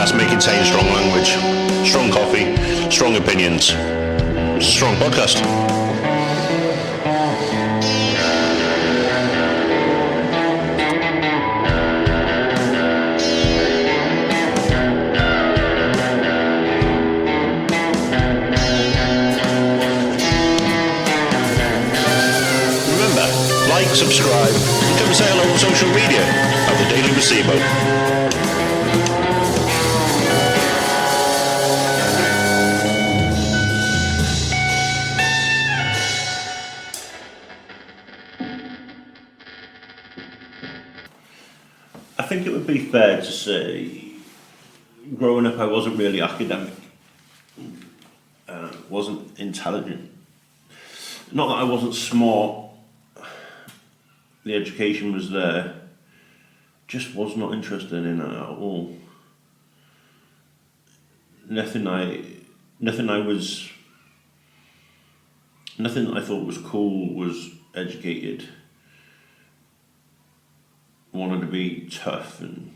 podcast may contain strong language, strong coffee, strong opinions. It's a strong podcast. Remember, like, subscribe, and come say hello on social media at the Daily Placebo. I think it would be fair to say, growing up I wasn't really academic, wasn't intelligent. Not that I wasn't smart, the education was there, just was not interested in it at all. Nothing I thought was cool was educated. Wanted to be tough and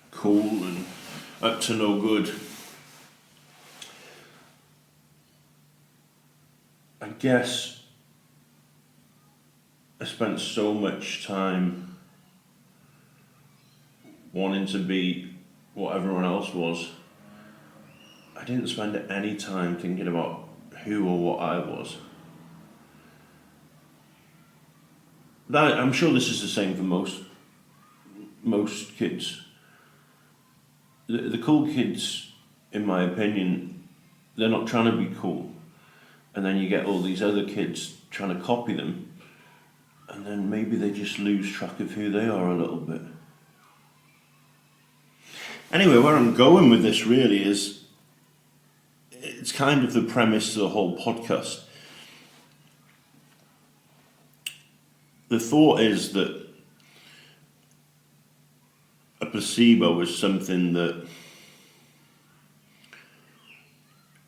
cool and up to no good. I guess I spent so much time wanting to be what everyone else was. I didn't spend any time thinking about who or what I was. I'm sure this is the same for most kids. The cool kids, in my opinion, they're not trying to be cool. And then you get all these other kids trying to copy them. And then maybe they just lose track of who they are a little bit. Anyway, where I'm going with this really is, it's kind of the premise of the whole podcast. The thought is that a placebo is something that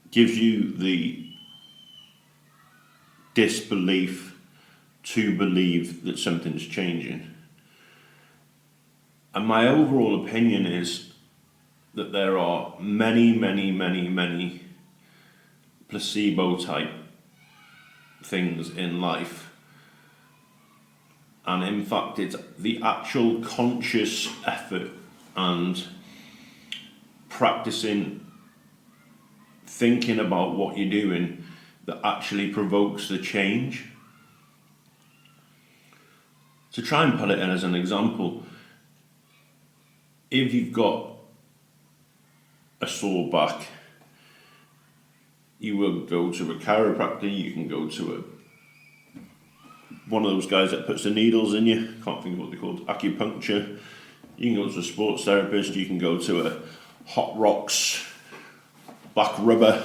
gives you the disbelief to believe that something's changing. And my overall opinion is that there are many placebo type things in life. And in fact, it's the actual conscious effort and practicing thinking about what you're doing that actually provokes the change. To try and put it in as an example, if you've got a sore back, you will go to a chiropractor, you can go to one of those guys that puts the needles in you, can't think of what they're called, acupuncture. You can go to a sports therapist, you can go to a hot rocks, back rubber.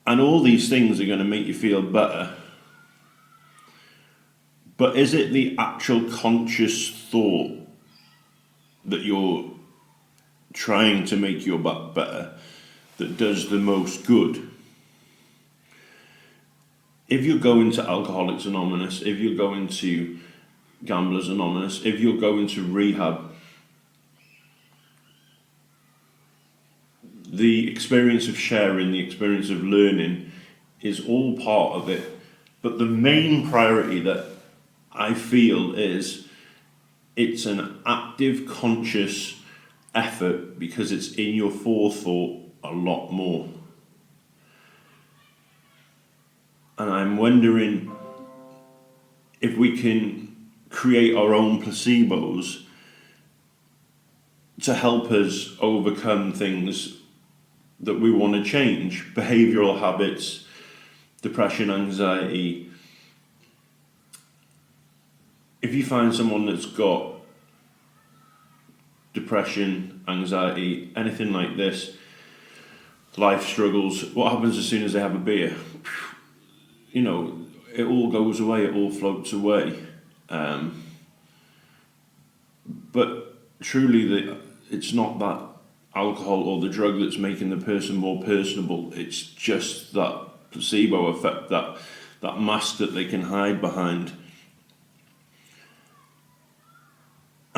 And all these things are going to make you feel better. But is it the actual conscious thought that you're trying to make your back better that does the most good? If you're going to Alcoholics Anonymous, if you're going to Gamblers Anonymous, if you're going to rehab, the experience of sharing, the experience of learning is all part of it. But the main priority that I feel is it's an active, conscious effort because it's in your forethought a lot more. And I'm wondering if we can create our own placebos to help us overcome things that we want to change. Behavioural habits, depression, anxiety. If you find someone that's got depression, anxiety, anything like this, life struggles, what happens as soon as they have a beer? You know, it all goes away, it all floats away. But truly, it's not that alcohol or the drug that's making the person more personable. It's just that placebo effect, that mask that they can hide behind.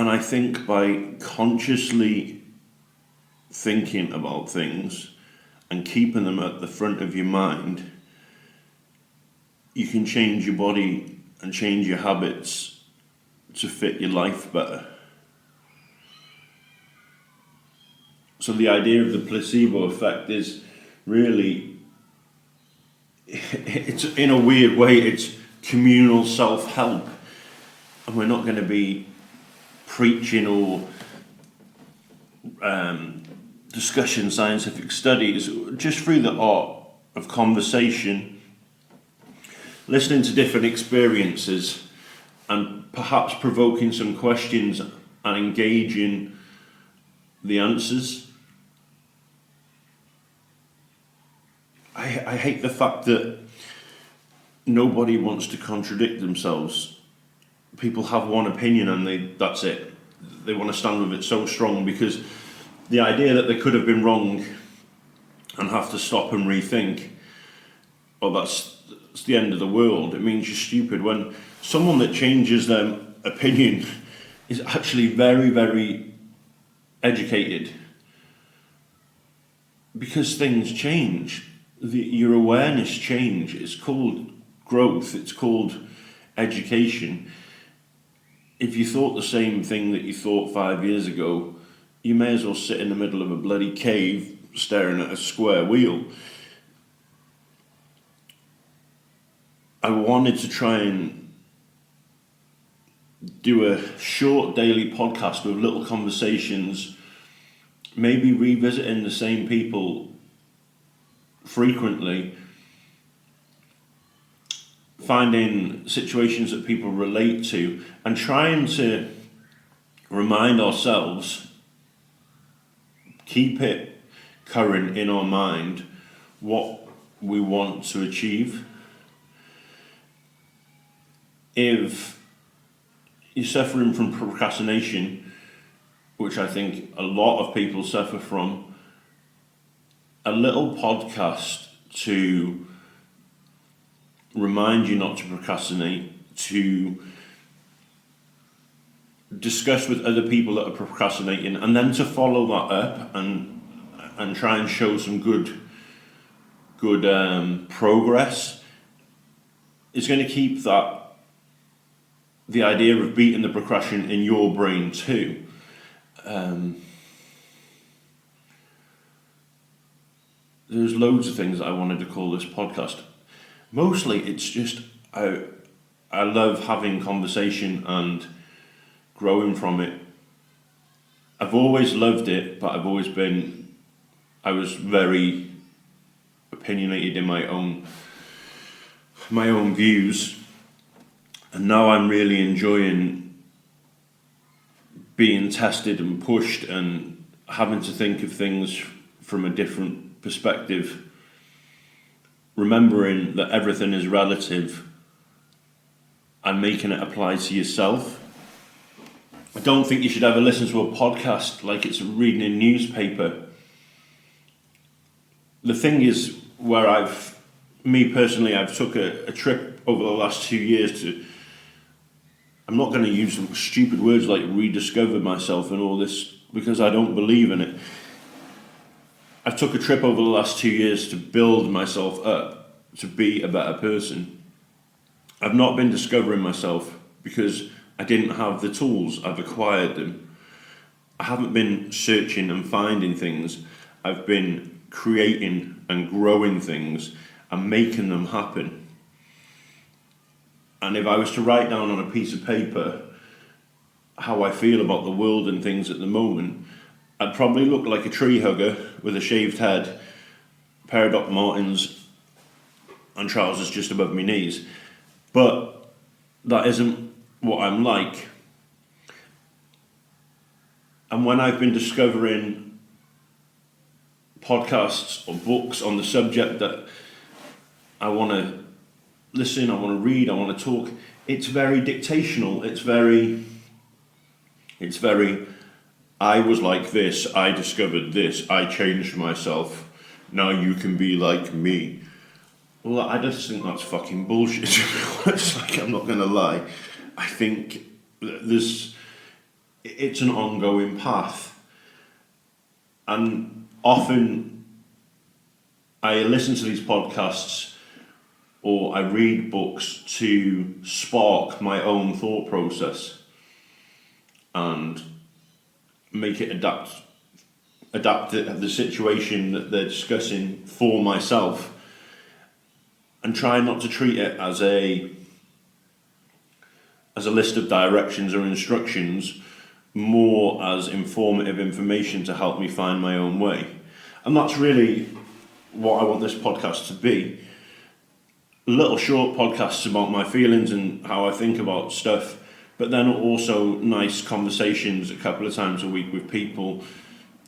And I think by consciously thinking about things and keeping them at the front of your mind, you can change your body and change your habits to fit your life better. So the idea of the placebo effect is really, it's in a weird way, it's communal self-help. And we're not going to be preaching or discussing scientific studies, just through the art of conversation, listening to different experiences and perhaps provoking some questions and engaging the answers. I hate the fact that nobody wants to contradict themselves. People have one opinion and that's it. They want to stand with it so strong, because the idea that they could have been wrong and have to stop and rethink, oh, that's the end of the world, it means you're stupid. When someone that changes their opinion is actually very, very educated, because things change. Your awareness change. It's called growth. It's called education. If you thought the same thing that you thought 5 years ago, you may as well sit in the middle of a bloody cave staring at a square wheel. I wanted to try and do a short daily podcast with little conversations, maybe revisiting the same people frequently, finding situations that people relate to, and trying to remind ourselves, keep it current in our mind, what we want to achieve. If you're suffering from procrastination, which I think a lot of people suffer from, a little podcast to remind you not to procrastinate, to discuss with other people that are procrastinating, and then to follow that up and try and show some good progress, is going to keep the idea of beating the procrastination in your brain too. There's loads of things that I wanted to call this podcast. Mostly it's just I love having conversation and growing from it. I've always loved it, but I was very opinionated in my own views, and now I'm really enjoying being tested and pushed and having to think of things from a different perspective, remembering that everything is relative and making it apply to yourself. I don't think you should ever listen to a podcast like it's reading a newspaper. The thing is, where I've took a trip over the last 2 years to, I'm not going to use some stupid words like rediscover myself and all this, because I don't believe in it. I took a trip over the last 2 years to build myself up, to be a better person. I've not been discovering myself because I didn't have the tools, I've acquired them. I haven't been searching and finding things, I've been creating and growing things and making them happen. And if I was to write down on a piece of paper how I feel about the world and things at the moment, I'd probably look like a tree hugger with a shaved head, pair of Doc Martens and trousers just above my knees. But that isn't what I'm like. And when I've been discovering podcasts or books on the subject that I want to listen, I want to read, I want to talk, it's very dictational. It's very, I was like this, I discovered this, I changed myself, now you can be like me. Well, I just think that's fucking bullshit. It's like, I'm not going to lie. I think there's it's an ongoing path. And often I listen to these podcasts or I read books to spark my own thought process and make it adapt the situation that they're discussing for myself, and try not to treat it as a list of directions or instructions, more as informative information to help me find my own way. And that's really what I want this podcast to be. Little short podcasts about my feelings and how I think about stuff, but then also nice conversations a couple of times a week with people,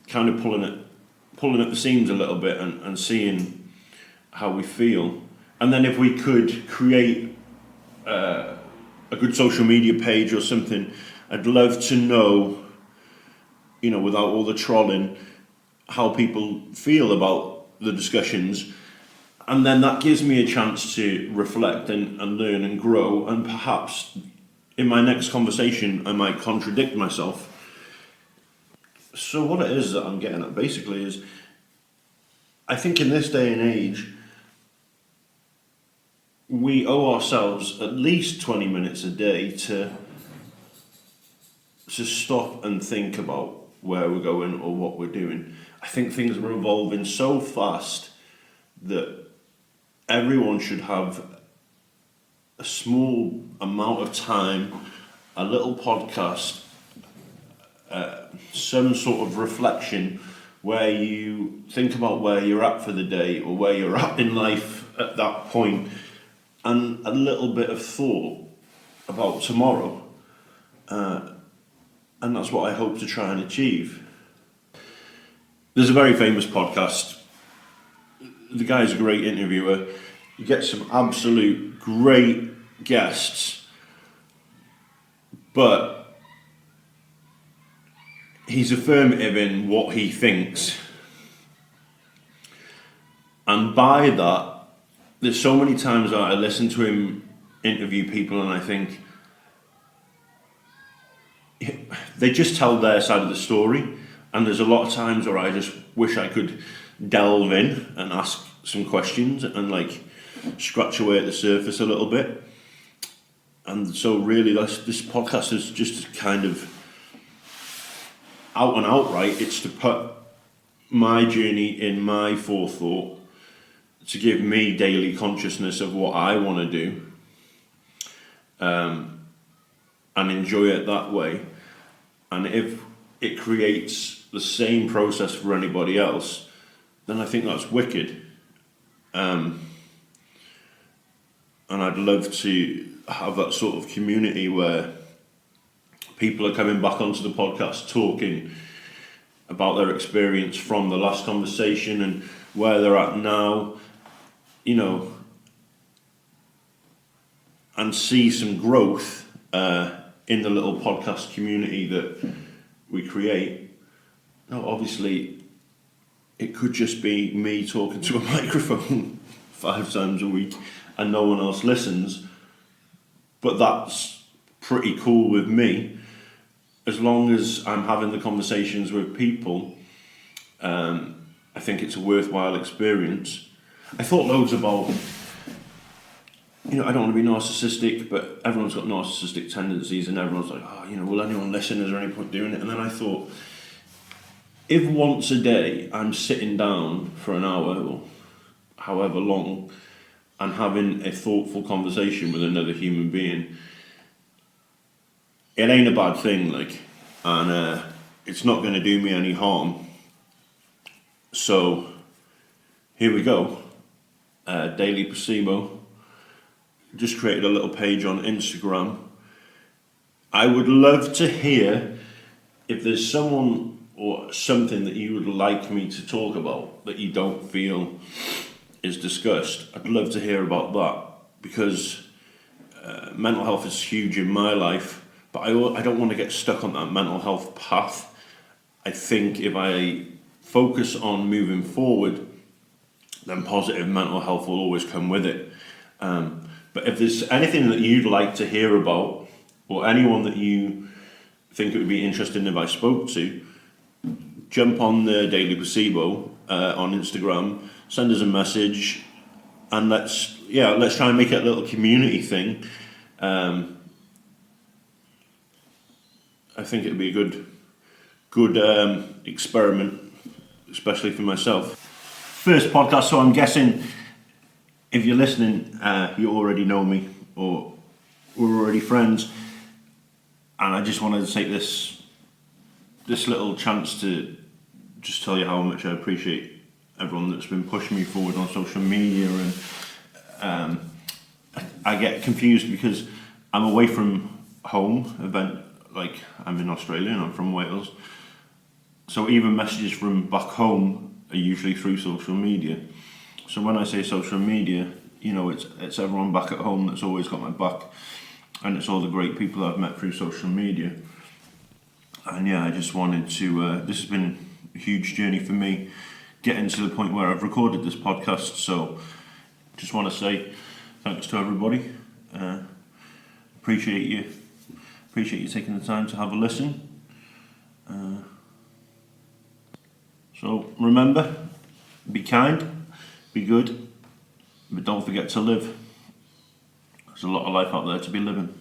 kind of pulling at the seams a little bit and seeing how we feel. And then if we could create a good social media page or something, I'd love to know, without all the trolling, how people feel about the discussions. And then that gives me a chance to reflect and learn and grow, and perhaps in my next conversation I might contradict myself. So what it is that I'm getting at basically is, I think in this day and age we owe ourselves at least 20 minutes a day to stop and think about where we're going or what we're doing. I think things are evolving so fast that everyone should have a small amount of time, a little podcast, some sort of reflection where you think about where you're at for the day or where you're at in life at that point, and a little bit of thought about tomorrow. And that's what I hope to try and achieve. There's a very famous podcast. The guy's a great interviewer. You get some absolute great guests, but he's affirmative in what he thinks. And by that, there's so many times that I listen to him interview people and I think, they just tell their side of the story, and there's a lot of times where I just wish I could delve in and ask some questions and scratch away at the surface a little bit. And so really this podcast is just kind of out and outright, it's to put my journey in my forethought, to give me daily consciousness of what I want to do, and enjoy it that way. And if it creates the same process for anybody else, then I think that's wicked. And I'd love to have that sort of community where people are coming back onto the podcast talking about their experience from the last conversation and where they're at now, and see some growth in the little podcast community that we create. Now, obviously, it could just be me talking to a microphone 5 times a week and no one else listens, but that's pretty cool with me. As long as I'm having the conversations with people, I think it's a worthwhile experience. I thought loads about, I don't want to be narcissistic, but everyone's got narcissistic tendencies and everyone's like, will anyone listen? Is there any point doing it? And then I thought, if once a day I'm sitting down for an hour or however long and having a thoughtful conversation with another human being, it ain't a bad thing, and it's not going to do me any harm. So here we go. Daily Placebo. Just created a little page on Instagram. I would love to hear if there's someone or something that you would like me to talk about that you don't feel is discussed. I'd love to hear about that, because mental health is huge in my life, but I don't want to get stuck on that mental health path. I think if I focus on moving forward, then positive mental health will always come with it. But if there's anything that you'd like to hear about, or anyone that you think it would be interesting if I spoke to, jump on the Daily Placebo on Instagram, send us a message, and let's try and make it a little community thing. I think it would be a good experiment, especially for myself. First podcast, so I'm guessing if you're listening, you already know me or we're already friends. And I just wanted to take this little chance to just tell you how much I appreciate everyone that's been pushing me forward on social media. And I get confused because I'm away from home. Like I'm in Australia and I'm from Wales. So even messages from back home are usually through social media. So when I say social media, it's everyone back at home that's always got my back. And it's all the great people I've met through social media. And I just wanted to, this has been a huge journey for me, getting to the point where I've recorded this podcast. So just want to say thanks to everybody. Appreciate you taking the time to have a listen. So remember, be kind, be good, but don't forget to live. There's a lot of life out there to be living.